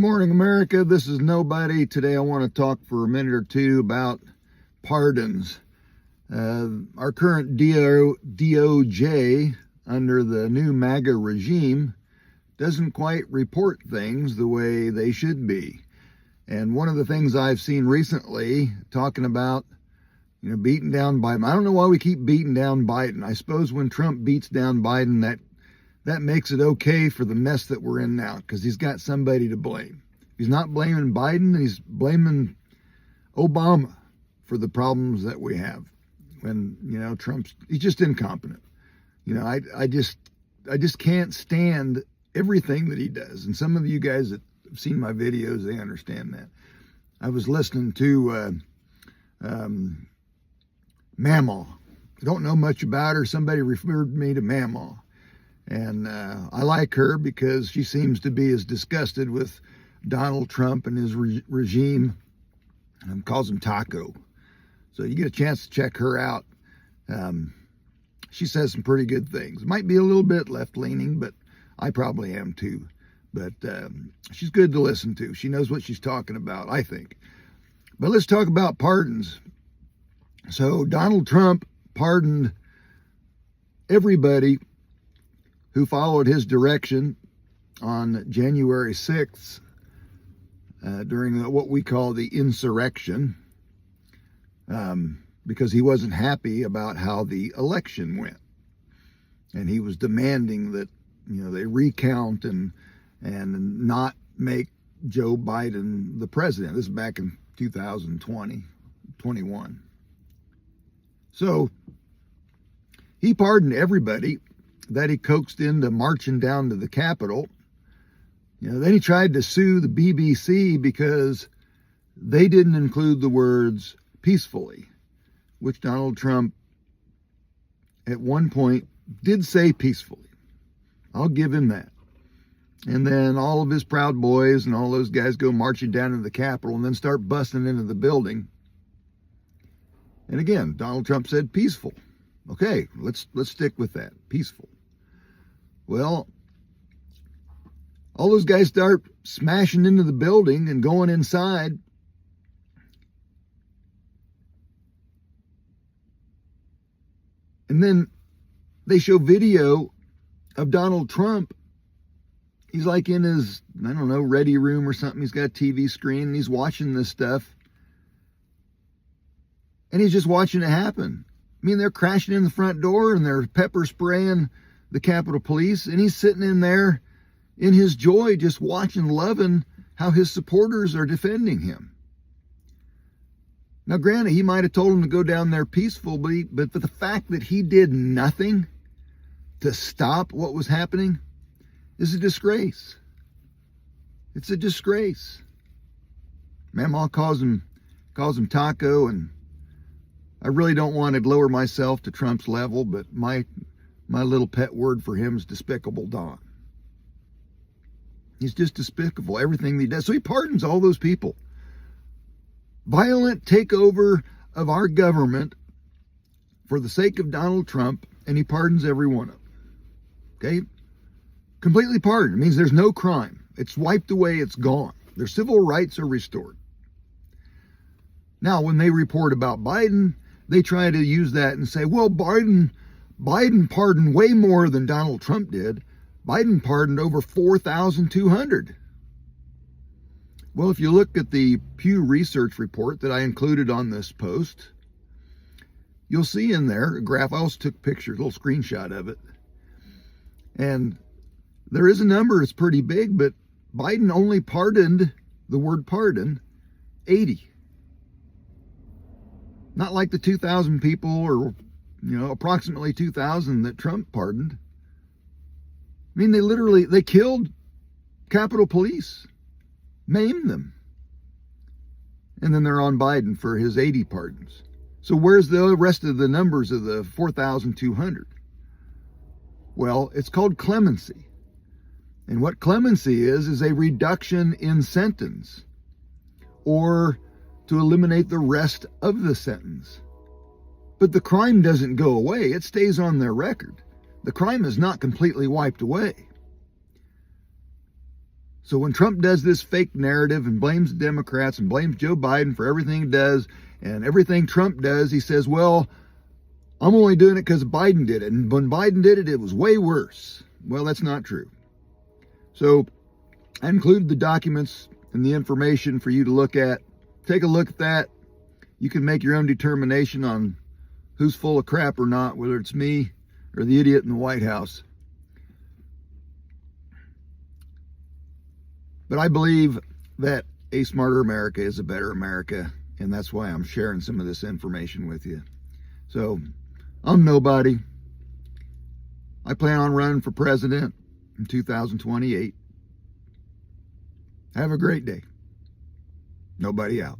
Morning, America. This is Nobody. Today I want to talk for a minute or two about pardons. Our current DOJ under the new MAGA regime doesn't quite report things the way they should be. And one of the things I've seen recently talking about, beating down Biden. I don't know why we keep beating down Biden. I suppose when Trump beats down Biden, that makes it okay for the mess that we're in now, because he's got somebody to blame. He's not blaming Biden, he's blaming Obama for the problems that we have. When, he's just incompetent. I just can't stand everything that he does. And some of you guys that have seen my videos, they understand that. I was listening to Mamaw. I don't know much about her. Somebody referred me to Mamaw. And I like her because she seems to be as disgusted with Donald Trump and his regime, and calls him Taco. So you get a chance to check her out. She says some pretty good things. Might be a little bit left-leaning, but I probably am too. But she's good to listen to. She knows what she's talking about, I think. But let's talk about pardons. So Donald Trump pardoned everybody who followed his direction on January 6th during what we call the insurrection, because he wasn't happy about how the election went. And he was demanding that, they recount and not make Joe Biden the president. This is back in 2021. So he pardoned everybody that he coaxed into marching down to the Capitol. Then he tried to sue the BBC because they didn't include the words peacefully, which Donald Trump at one point did say peacefully. I'll give him that. And then all of his Proud Boys and all those guys go marching down to the Capitol and then start busting into the building. And again, Donald Trump said peaceful. Okay, let's stick with that, peaceful. Well, all those guys start smashing into the building and going inside. And then they show video of Donald Trump. He's like in his, ready room or something. He's got a TV screen and he's watching this stuff. And he's just watching it happen. They're crashing in the front door and they're pepper spraying the Capitol Police, and he's sitting in there in his joy, just watching, loving how his supporters are defending him. Now, granted, he might have told them to go down there peacefully, but the fact that he did nothing to stop what was happening is a disgrace. It's a disgrace. Mamaw calls him Taco, and I really don't want to lower myself to Trump's level, but my little pet word for him is despicable Don. He's just despicable, everything he does. So he pardons all those people. Violent takeover of our government for the sake of Donald Trump, and he pardons every one of them. Okay? Completely pardoned. It means there's no crime. It's wiped away, it's gone. Their civil rights are restored. Now, when they report about Biden, they try to use that and say, well, Biden pardoned way more than Donald Trump did. Biden pardoned over 4,200. Well, if you look at the Pew Research report that I included on this post, you'll see in there a graph. I also took pictures, a little screenshot of it. And there is a number, it's pretty big, but Biden only pardoned, the word pardon, 80. Not like the 2,000 people or approximately 2,000 that Trump pardoned. They killed Capitol Police, maimed them. And then they're on Biden for his 80 pardons. So where's the rest of the numbers of the 4,200? Well, it's called clemency. And what clemency is a reduction in sentence, or to eliminate the rest of the sentence. But the crime doesn't go away. It stays on their record. The crime is not completely wiped away. So when Trump does this fake narrative and blames the Democrats and blames Joe Biden for everything he does and everything Trump does, he says, well, I'm only doing it because Biden did it. And when Biden did it, it was way worse. Well, that's not true. So I included the documents and the information for you to look at. Take a look at that. You can make your own determination on who's full of crap or not, whether it's me or the idiot in the White House. But I believe that a smarter America is a better America, and that's why I'm sharing some of this information with you. So, I'm nobody. I plan on running for president in 2028. Have a great day. Nobody out.